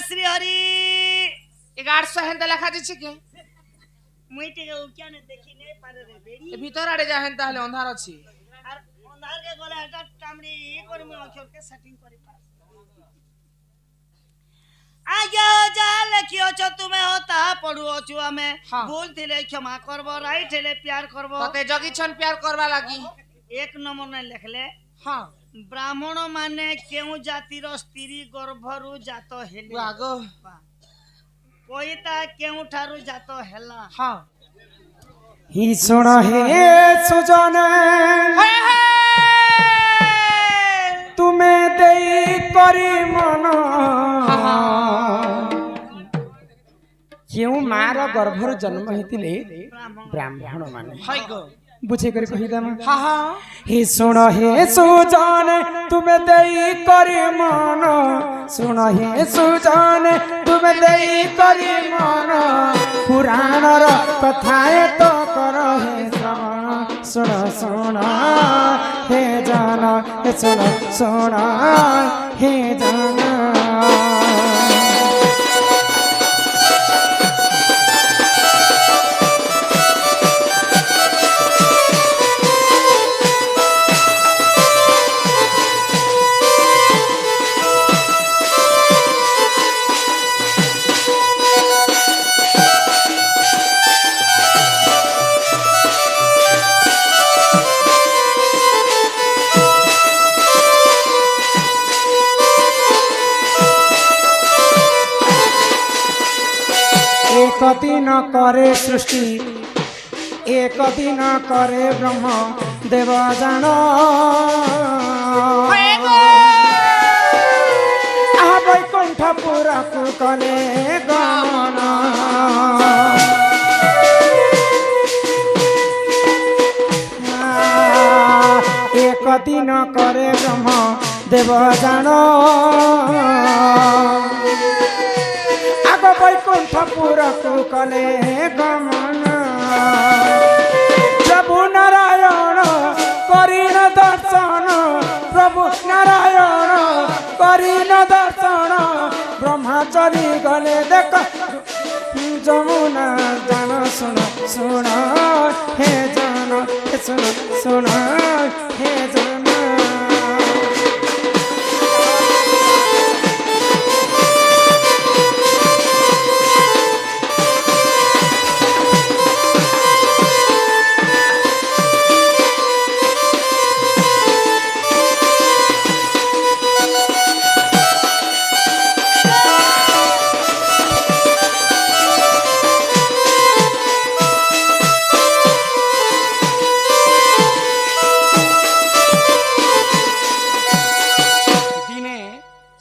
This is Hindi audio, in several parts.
श्री हरि 1100 हेंता লেখা দিছে কি মুই টিকে উকিয়ানে দেখি নেই পারে রে বেড়ি এ ভিতর আড়ে যাহেন তাহলে অন্ধার আছে আর অন্ধার কে গলে এটা টামড়ি করি মুই অক্ষর কে সেটিং করি পাস आगे जा लिखियो छ तुम्हें होता पढ़ुओ छु हमें हाँ। भूल थिले क्षमा करबो राइट थिले प्यार करबो तते जगी छन प्यार करवा लागी एक नंबर ने लिखले हां ब्राह्मण माने केउ जातिर स्त्री गर्भरु जातो हेले आगो कोईता केउ ठारु जातो हेला हां ही सुन हे सुजन तुम्हें देई करी मन क्यों मार गर्भर जन्म हेतिले ब्राह्मण माने हाय गो बुझे कर कहिदाम हां हां हे सुन हे सुजन तुम्हें देई करी मन सुन हे सुजन तुम्हें देई करी मन पुराण र कथाए तो कर हे श्रवण सुन सुन हे जान हे सुन सुन हे जान एक दिन करे सृष्टि एक दिन करे ब्रह्म देव जान वैकुंठ पुरा कले गमन एक दिन करे ब्रह्म देव जान वैकुंठ पुरक कले गमन प्रभु नारायण करीन दर्शन प्रभु नारायण करीन दर्शन ब्रह्मचारी गले देख जमुना जान सुन सुन हे जान सुन सुन हे जान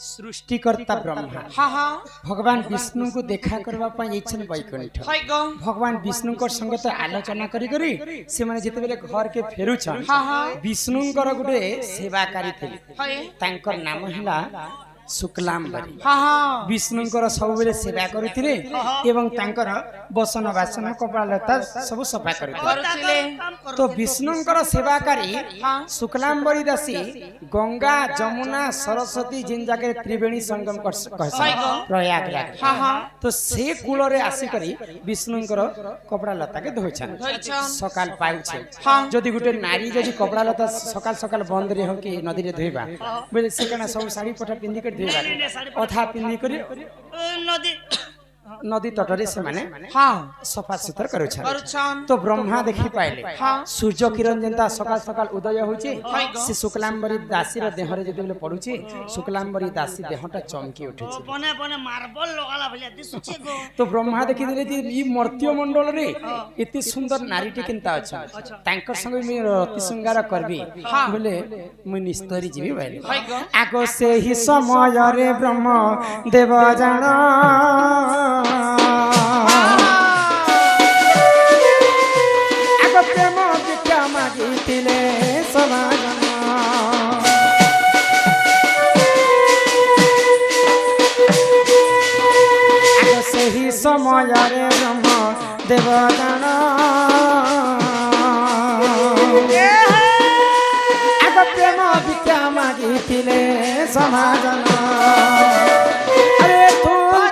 सृष्टिकर्ता ब्रह्मा हां हां भगवान विष्णु को देखा करबा पई इच्छन वैकुंठ हाय गो भगवान विष्णु को संगत आलोचना करी करी से माने जते बेले घर के फेरु छन हां हां विष्णु कर गुटे सेवाकारी थे हाय तांकर नाम हिला शुक्लांबरी हां हां विष्णु कर सब बेले सेवा करिथिले एवं तांकर बसन बासन कपड़ा लता सब सफा करिथिले तो विष्णु कर सेवाकारी शुक्लांबरी दासी गंगा जमुना सरस्वती जिन जाके त्रिवेणी संगम कर प्रयागराज हां हां तो से कूल रे आसी करी विष्णु कर कपड़ा लता के धोइछन सकाल पाउछे जदी गुटे नारी जदी कपड़ा लता सकाल सकाल बंद रे हो कि नदी रे धोइबा बोले से कना सब साड़ी पठा पिंदी कर धोइबा अथा पिंदी करी नदी नदी तटरे से माने हां सफा सुतर करूछन करूछन तो ब्रह्मा देखि पाइले हां सूर्य किरण जनता सकाल सकाल उदय होचे से शुक्लांबरी दासी रे देहरे जति बेले पडुचे शुक्लांबरी दासी देहटा चमकी उठेছে बने बने मार्बल लगाला भलिया दिसुचे गो तो ब्रह्मा देखि दिले जे ई मर्त्य मंडल रे एते सुंदर नारीटी केनता अछि तांकर संग मी अति श्रृंगार करबी बोले मु निस्तरी जीवी भाई आगो से ही समय रे ब्रह्म देव जान आगो प्रेम विद्या मागितिले समाज आगो से ही समय रे ब्रह्म देव जान आगो प्रेम विद्या मागितिले समाज अरे तुम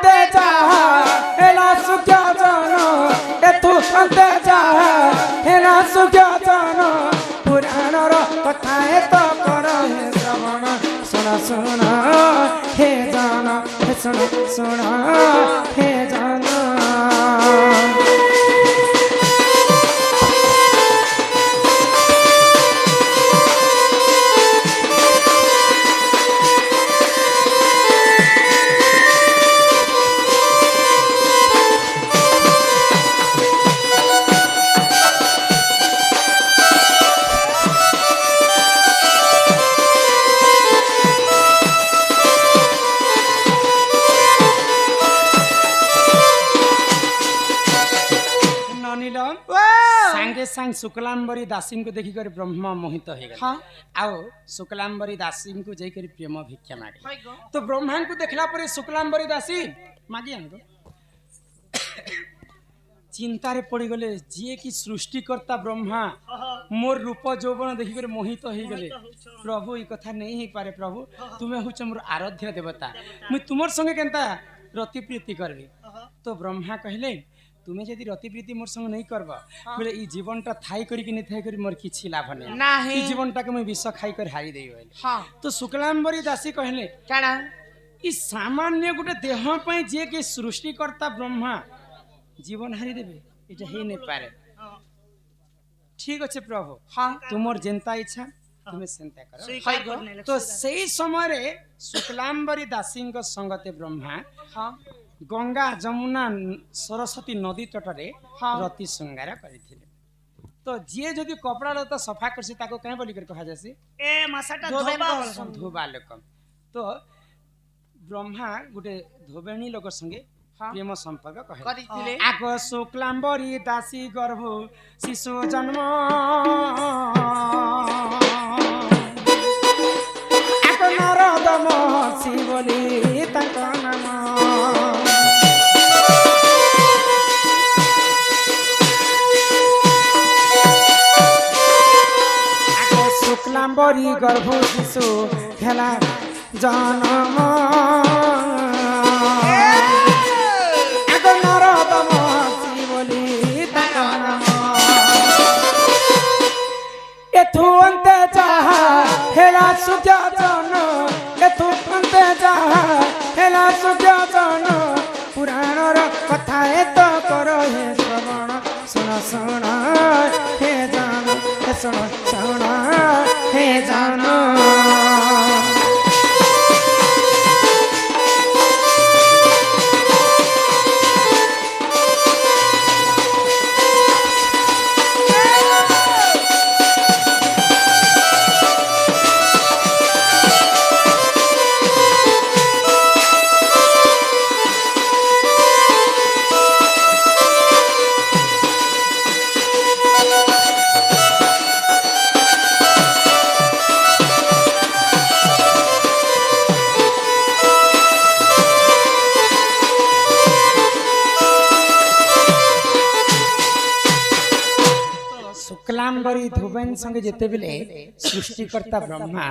हे जान हे सुन हे जान सांग शुक्लांबरी दासी को देखिक ब्रह्म मोहित हो गए हाँ आओ शुक्लांबरी दासी को जाकर प्रेम भिक्षा मागे हाय गो तो ब्रह्मा को देखला पर शुक्लांबरी दासी मागी आनको चिंतार पड़ी गले जी कि सृष्टिकर्ता ब्रह्मा मोर रूप यौवन देखिक मोहित हो गले प्रभु ये कथा नहीं ही पारे प्रभु तुम्हें हूँ मोर आराध्य देवता मुझ तुमर संगे केनता रति प्रीति करबी तो ब्रह्मा कहले तुम्हें जदि रति प्रीति मोर संग नहीं करब बोले ई जीवनटा थाई करी नहीं थाई करी मोर किछि लाभ नहीं नाही ई जीवनटा के मैं विष खाई कर हारी देई बोले हाँ तो शुक्लांबरी दासी कहले काना ई सामान्य गोटे देह पई जे के सृष्टिकर्ता ब्रह्मा जीवन हारी देबे एटा हे नहीं पारे ठीक अच्छे प्रभु हाँ तुमर जेंता इच्छा तुम्हें सेंता करो स्वीकार करने लगे। तो सही समय रे शुक्लांबरी दासी संगते ब्रह्मा हाँ गंगा जमुना सरस्वती नदी तटरे हाँ। रति श्रृंगार करथिले तो जे जदि कपड़ा लता सफा करसी ताको कहे बोली कर कहा जासी ए मासाटा धोबा बोलसन धोबा लोकम तो ब्रह्मा गुटे धोबेणी लोक संगे हाँ। प्रेम संपर्क कहे करिथिले आगो शुक्लांबरी दासी गर्भ शिशु जन्म आगो नारद महर्षि बोली ताको नाम शुक्लांबरी गर्भ शिशु खेला जन्म आगो नारद महर्षि बोली ताको नाम एथु अंते जाहा हेला सुजा जन एथु अंते जाहा हेला सुजा जन पुराणर कथा एत कर हे श्रवण सुन हे जान हे सुन हे जान शुक्लांबरी धुबन संगे जेते बेले सृष्टिकर्ता ब्रह्मा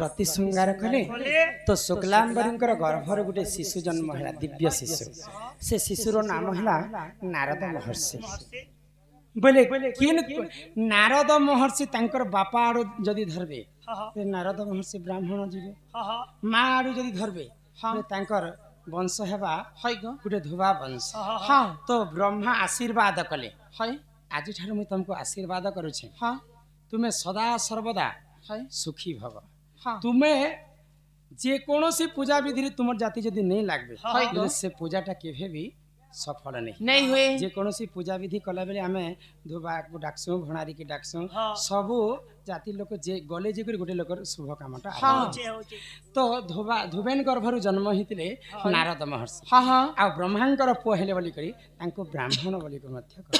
रति श्रृंगार कले तो शुक्लांबरी गर्भर गोटे शिशु जन्म है दिव्य शिशु से शिशुर नाम है नारद महर्षि बोले किन नारद महर्षि तांकर बापा आड़ो जदि धरबे नारद महर्षि ब्राह्मण जीवे माँ आड़ो जदि धरबे तांकर वंश हेबा गोटे धुबा वंश हाँ तो ब्रह्मा आशीर्वाद कले आज ठार मुझे तुमको आशीर्वाद करुछे हाँ तुम्हें सदा सर्वदा सुखी भव हाँ तुम्हें जे कोनोसी पूजा विधि तुम जाति जदि नहीं लागबे से पूजाटा केभे भी सफल नहीं हुए जे कोनोसी पूजा विधि कला बेले आमे धोबा को डाकसु भणारी के डाकसु सबु जाति लोक जे गले जे गोटे लोकर शुभ कामटा तो धोबा धुबेन गर्भरु जन्म हितिले नारद महर्षि हाँ हाँ आ ब्रह्मांकर पुआ हेले बोली करी तांको ब्राह्मण बोली को मध्य कर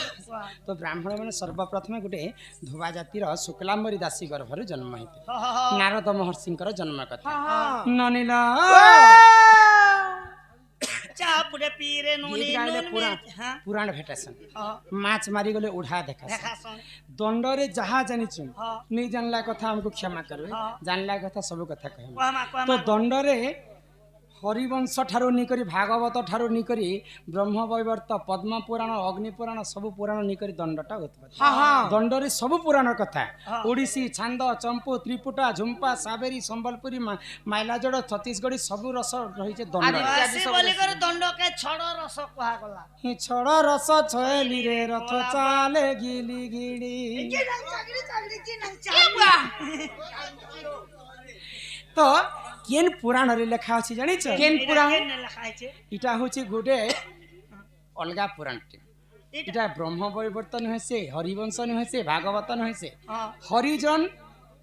तो ब्राह्मण माने सर्वप्रथम गोटे धोबा जातिर शुक्लांबरी दासी गर्भरु जन्म हितिले नारद महर्षिंकर जन्म कथा ननिला चापुरे पीरे नुनी पुराण भेटासन माछ मारी गले उठा देखासन दंडरे जहा जानिछु नहीं जानला कथा हमको क्षमा करबे जानला कथा सब कथा कहम तो दंडरे हरिवंश ठारू निकरी भागवत ठारू निकरी ब्रह्म वैवर्त पद्म पुराण अग्नि पुराण सब पुराण निकरी दंडटा उत्पत्ति हाँ हाँ दंडरे सब पुराण कथा ओडिसी छांद चंपू त्रिपुटा झुंपा साबेरी संबलपुरी माइलाजोड़ छत्तीसगढ़ी सब रस रही दंड आसी बोली कर दंड के छड़ रस कहा गला हि छड़ रस छेली रे रथ चाले गिली गिड़ी तो केन पुराण रे लेखा अछि जानि छ केन पुराण लिखा है इटा होछि गोटे अलगा पुराण इटा ब्रह्म परिवर्तन होइसे हरिवंश होइसे भागवत होइसे हरिजन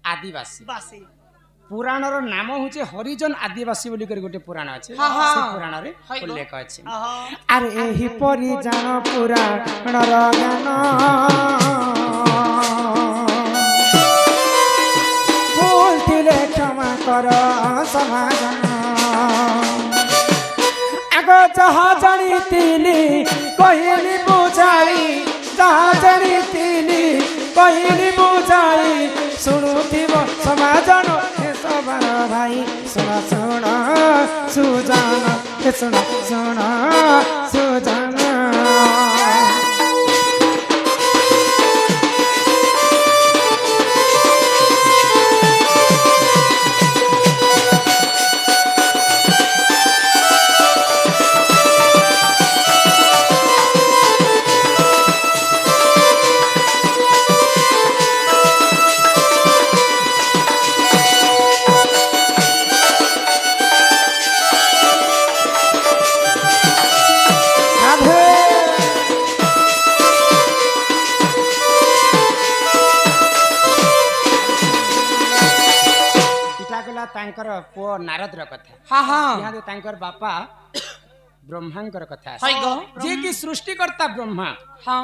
आदिवासी बासी पुराण रो नाम होछि हरिजन आदिवासी बोली कर गोटे पुराण अछि से हाँ, हाँ। पुराण रे उल्लेख अछि हाँ अरे एही परि जान पुराण रो ज्ञान भूल थिले क्षमा कर समाजन आगो जहाँ जानिथिली कहिली बुझाई जहाँ जानिथिली कहिली बुझाई शुणुथिब समाजन हे सबर भाई सुन सुन सुजान हे सुन सुन सुजान तांकर पुओ नारदर कथा हाँ हाँ यहाँ तांकर बापा ब्रह्मांकर कथा हाय गो जे कि सृष्टिकर्ता ब्रह्मा हाँ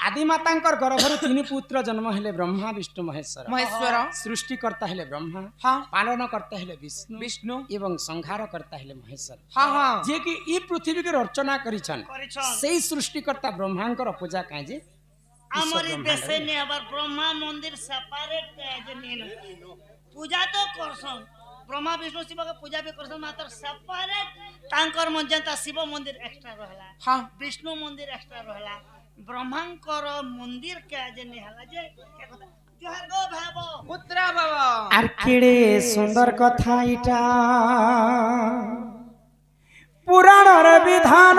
आदिमातांकर गर्भर तीन पुत्र जन्म हेले ब्रह्मा विष्णु महेश्वर महेश्वर सृष्टिकर्ता हेले ब्रह्मा हाँ पालनकर्ता हेले विष्णु विष्णु एवं संहारकर्ता हेले महेश्वर हाँ हाँ जे कि ई पृथ्वी के रचना करिछन करिछन सेही सृष्टिकर्ता ब्रह्मांकर पूजा काहे जे हमारी देशे ने आबार ब्रह्मा मंदिर सेपरेट जे नेन पूजा तो करसन ब्रह्मा विष्णु शिव के पूजा भी करसन मात्र सेपरेट तांकर मंजंता शिव मंदिर एक्स्ट्रा रहला हाँ विष्णु मंदिर एक्स्ट्रा रहला ब्रह्मांकर मंदिर के जे नेहला जे जोहार गो भाबो पुत्रा बाबा आर केड़े सुंदर कथा इटा पुराणर विधान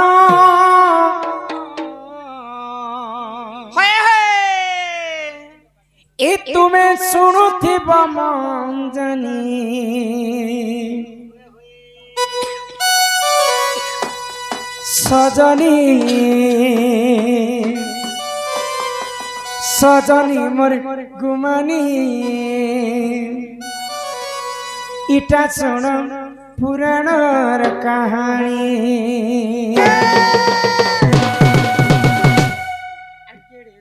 ए तुम्हें सुनुथिब मंजनी सजनी सजनी मोर गुमानी इटा सुन पुराणर कहानी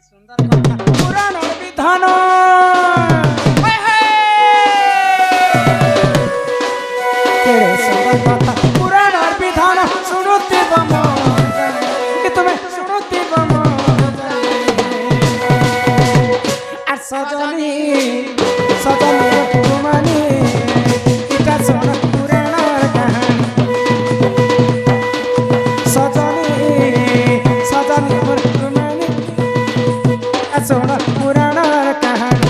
सुंदर कथा पुराणर विधान केड़े सुंदर कथा पुराणर विधान सुनुथिब मंजनी तुम्हें सुनुथिब सजनी सजनी गुमानी इटा सुन पुराणर कहानी सजनी सजनी गुमानी सुन पुराणर कहानी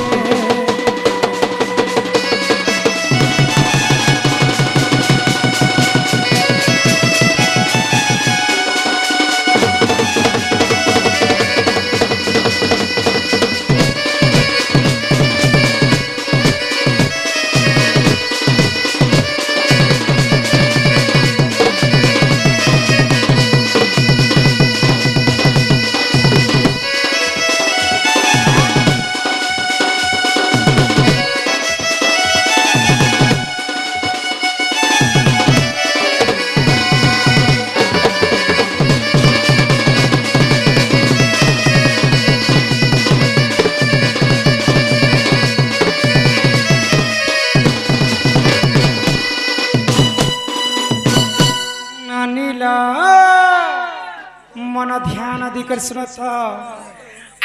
मन ध्यान दिकृष्ण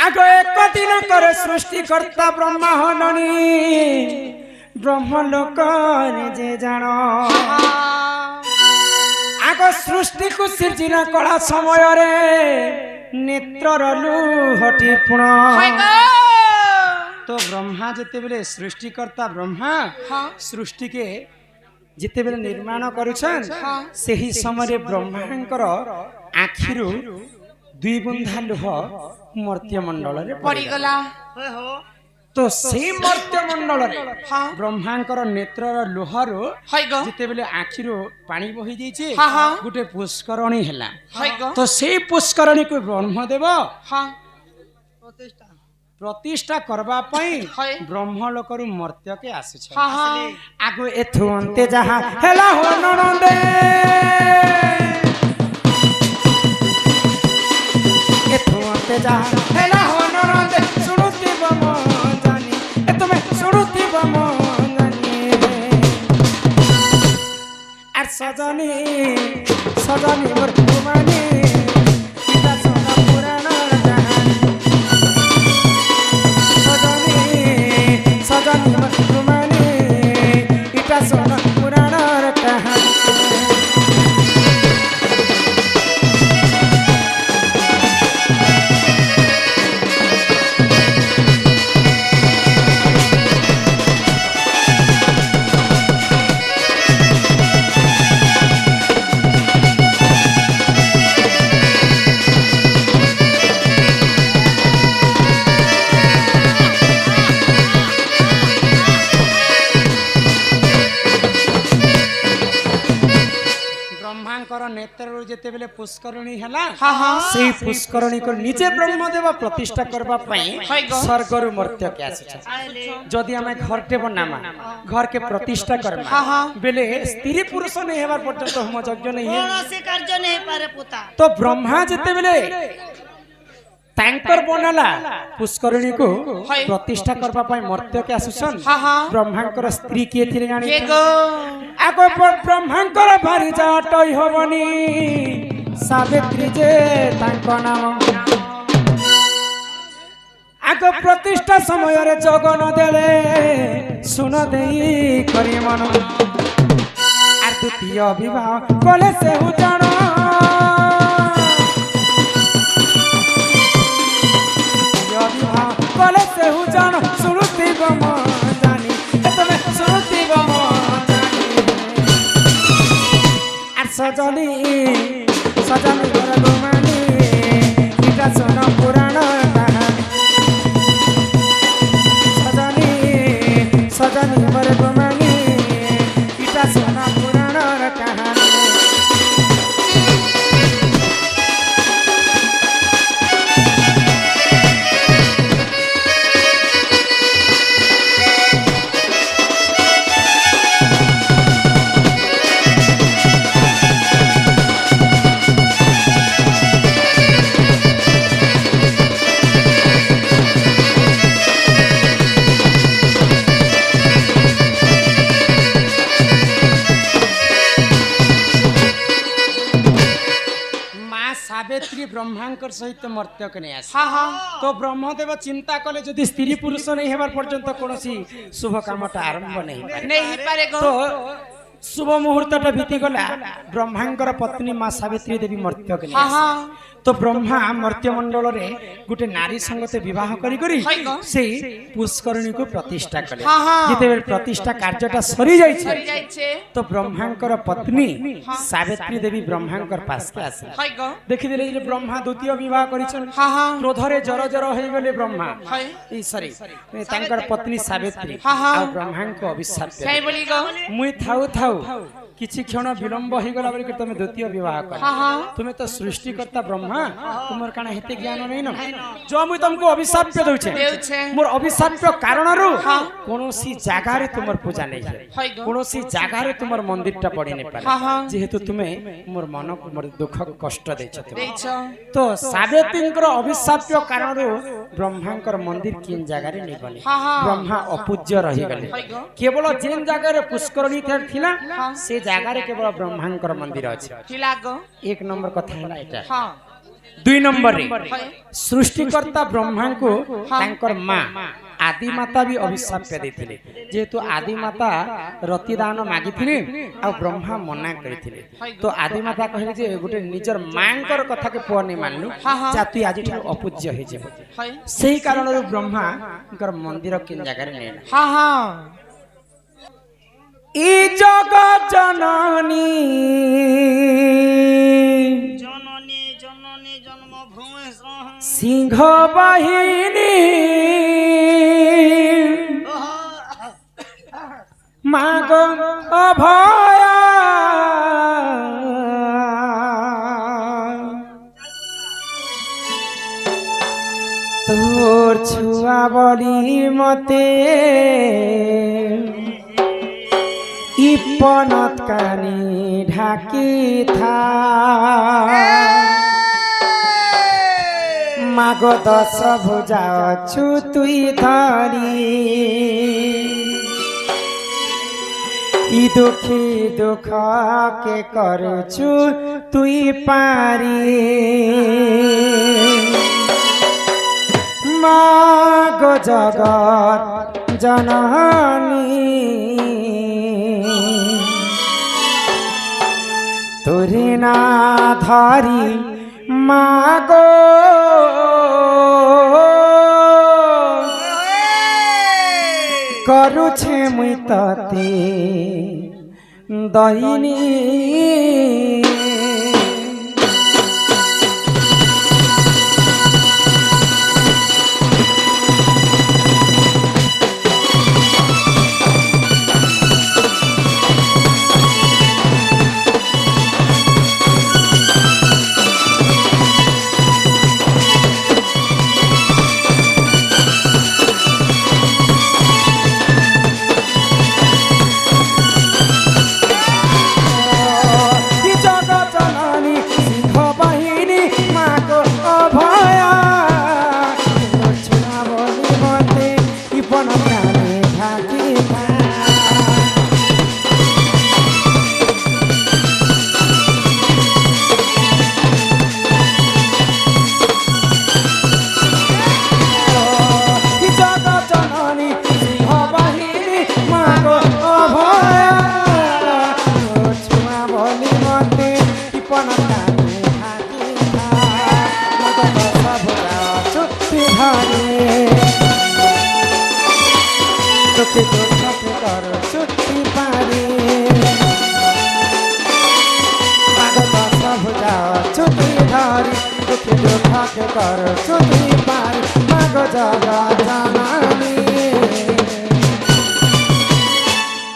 आग एक दिन कर सृष्टिकर्ता ब्रह्मा हननी ब्रह्म लोक जे जान सृष्टि को सृजना कला समय रे नेत्रर लुहटी पुण हाय गो तो ब्रह्मा जिते बेले सृष्टिकर्ता ब्रह्मा सृष्टि के जिते बेले निर्माण करुछन सेही समय ब्रह्मांकर आखिरु दुई बुंदा लुह मर्त्य मंडल रे पड़ी गला होय हो तो सेही मर्त्य मंडल रे ब्रह्मांकर नेत्रर लुहरु हाय गो जिते बेले आखिरु पानी बही जाइछे हाँ। गुटे पुष्करणी ହେଲା हाय गो तो सेही पुष्करणी को ब्रह्मदेव हां प्रतिष्ठा प्रतिष्ठा करबा पई हाय। ब्रह्मलोक रु मर्त्य के आसे छ हां हां आगो एथु अंते जहा हेला हो ननंदे एथु अंते जहा हेला हो ननंदे सुनुती बम जानी ए तुमे सुनुती बम जानी आर सजनी सजनी मोर तुमानी पिता सोना पुराण जहान सजनी मोर तुमानी पिता सोना पुराण कहानी ब्रह्मांकर नेत्र जेते बेले पुष्करणी हला हां हां सेही पुष्करणी को निजे ब्रह्मदेव प्रतिष्ठा करबा पई हाय गो। स्वर्गरु मर्त्य के आसे छ आइले जदि हमें घरटे बनामा घर के प्रतिष्ठा करमा हाँ, हाँ। बेले स्त्री पुरुष नहीं हेबार पर्यंत हम यज्ञ नहीं है कौन कार्य नहीं पारे पुता तो ब्रह्मा जेते बेले तांकर बनला पुष्करणी को हाय। प्रतिष्ठा करबा पई मर्त्य के आसुसन हां हां ब्रह्मांकर स्त्री किए थिले जानी के गो आगो ब्रह्मांकर भारी जाटई हबनी सावित्री जे तांक नाम आगो प्रतिष्ठा समय रे जगन देले सुन देई करी मन आर द्वितीय विवाह कले से हु जानो विवाह कले से हु जानो सुनुती बम जानी ए तमे सुनुती बम सजनी सजनी घर गुमानी इटा सोना पुराण कहानी सजनी सजनी घर गुमानी इटा सोना पुराण कहानी सावित्री ब्रह्मांकर सहित मर्त्य के नहीं आस हां हां तो ब्रह्मदेव चिंता कले जदि स्त्री पुरुष नहीं हेबार पर्यंत कोनोसी शुभ कामटा आरंभ नहीं पारे नहीं पारे गो तो शुभ मुहूर्तटा बीती गला ब्रह्मांकर पत्नी मां सावित्री देवी मर्त्य के नहीं हां आस हां तो ब्रह्मा मर्त्य मंडल रे गुटे नारी संगते विवाह करी करी हाय गो। से पुष्करणी को प्रतिष्ठा कले हाँ, हाँ। जेते बेल प्रतिष्ठा कार्यटा सरी जाय सरी छे जाय छे तो ब्रह्मांकर पत्नी सावित्री देवी ब्रह्मांकर पास के आसे हाय गो देखि देले जे ब्रह्मा द्वितीय विवाह करिछन हां हां क्रोधरे जर जर होई गेले ब्रह्मा हाय ई सॉरी तांकर पत्नी सावित्री हाँ, हाँ। आ ब्रह्मा को अभिशाप काय दे बोली गो मुई थाउ थाउ किछि क्षण विलंब होई गला बली तुम द्वितीय विवाह कर हां हां तुमे तो सृष्टिकर्ता ब्रह्मा तुमर काना हेते ज्ञान नै न जो मुई तुमको अभिशाप देउ छे देउ छे मोर अभिशाप कारण रु कोनोसी जागा रे तुमर पूजा नै है हाय गो कोनोसी जागा रे तुमर मंदिर टा पड़ी नै पारे हाँ, हाँ। जेहेतु तुमे मोर मन को मोर दुख कष्ट दैछ तुम देछ तो सावित्रींकर अभिशाप कारण ब्रह्मांकर मंदिर किन जागा रे नै बने हाँ, हाँ। ब्रह्मा अपूज्य रही गले हाय गो केवल जेन जागा रे पुष्करणी थिला से जागा रे केवल ब्रह्मांकर मंदिर अछि किला गो एक नंबर कथा हला एटा हां 2 नंबर रे हाय सृष्टिकर्ता ब्रह्मा को तांकर मां आदि माता भी अभिशाप देथिले जेहेतु आदि माता रतिदान मागिथिले आ ब्रह्मा मना करथिले तो आदि माता कहले जे गोटे निजर मांकर कथा के पुआ नहीं मानलु जा तू आज अपूज्य हे जेबो सही कारण ब्रह्मा मंदिर किन जगह ने हाँ हाँ ई जगत जननी जननी जननी जन्मभूमि सिंह बाहिनी माग अभया तोर छुआ बली मते इपनत कानी ढाकी था माग दस भुजा छु तुई धरी ई दुखी दुख के करछु तुई पारी माग जगत जननी तोरी ना धरी मागो करुछे मुई तते दहिनी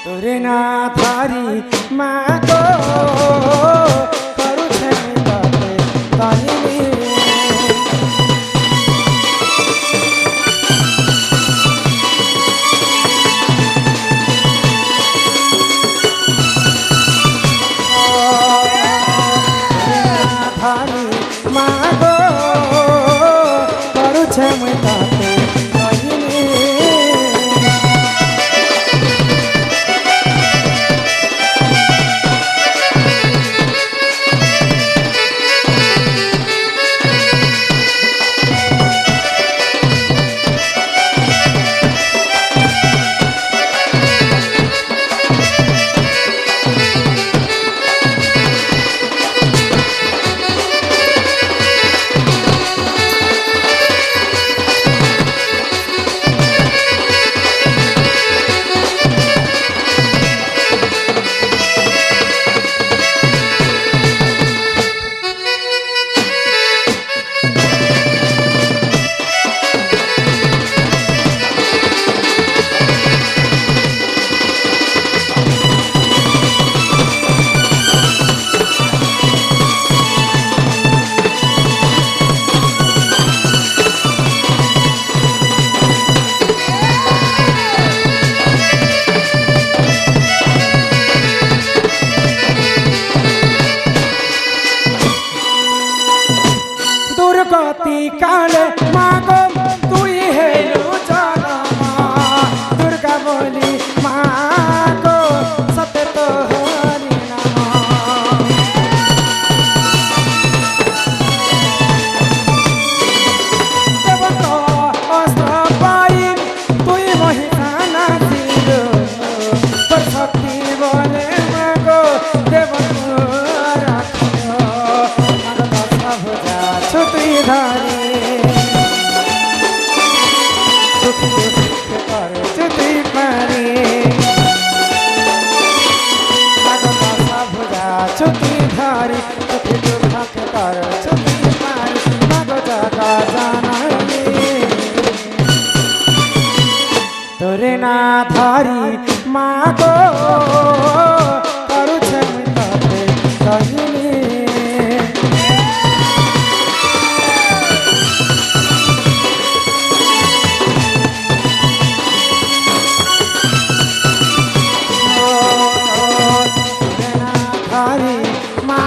तोरे ना थारी मागो करुछे तते दहिनी मागो करुछे तते दहिनी ছুটি ধারি ছুটি দুর্ভাগ্য কর ছুটি মারি মাগো জাগা জানাই তোরে না ধারি মাগো করুছে মুই ততে কহিনি তোরে না ধারি মা